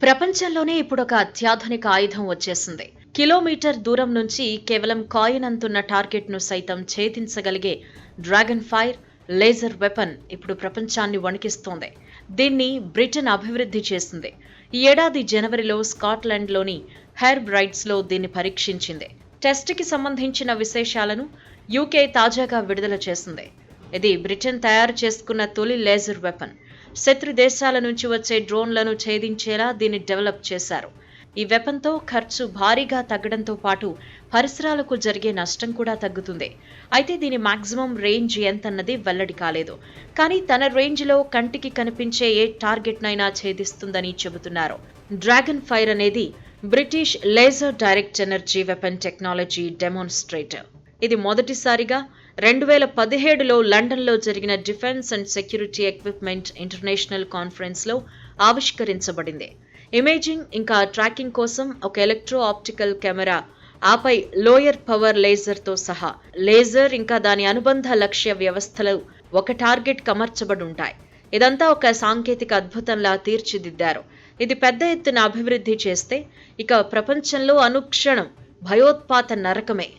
ప్రపంచంలోనే ఇప్పుడొక అత్యాధునిక ఆయుధం వచ్చేసింది. కిలోమీటర్ దూరం నుంచి కేవలం కాయిన్ అంతున్న టార్గెట్ను సైతం ఛేదించగలిగే డ్రాగన్ ఫైర్ లేజర్ వెపన్ ఇప్పుడు ప్రపంచాన్ని వణికిస్తోంది. దీన్ని బ్రిటన్ అభివృద్ధి చేసింది. ఈ ఏడాది జనవరిలో స్కాట్లాండ్లోని హెర్బ్రైట్స్లో దీన్ని పరీక్షించింది. టెస్ట్కి సంబంధించిన విశేషాలను యూకే తాజాగా విడుదల చేసింది. ఇది బ్రిటన్ తయారు చేసుకున్న తొలి లేజర్ వెపన్. శత్రు దేశాల నుంచి వచ్చే డ్రోన్లను ఛేదించేలా దీన్ని డెవలప్ చేశారు. ఈ వెపన్తో ఖర్చు భారీగా తగ్గడంతో పాటు పరిసరాలకు జరిగే నష్టం కూడా తగ్గుతుంది. అయితే దీని మాక్సిమం రేంజ్ ఎంతన్నది వెల్లడి కాలేదు. కానీ తన రేంజ్లో కంటికి కనిపించే ఏ టార్గెట్నైనా ఛేదిస్తుందని చెబుతున్నారు. డ్రాగన్ ఫైర్ అనేది British laser direct energy weapon technology demonstrator. ఇది మొదటిసారిగా 2017లో లండన్లో జరిగిన defence and security equipment international కాన్ఫరెన్స్లో ఆవిష్కరించబడింది. ఇమేజింగ్ ఇంకా ట్రాకింగ్ కోసం ఒక ఎలక్ట్రో ఆప్టికల్ కెమెరా, ఆపై లోయర్ పవర్ లేజర్తో సహా లేజర్ ఇంకా దాని అనుబంధ లక్ష్య వ్యవస్థలు ఒక టార్గెట్ కమర్చబడి ఉంటాయి. ఇదంతా ఒక సాంకేతిక అద్భుతంలా తీర్చిదిద్దారు. ఇది పెద్ద ఎత్తున అభివృద్ధి చేస్తే ఇక ప్రపంచంలో అనుక్షణం భయోత్పాత నరకమే.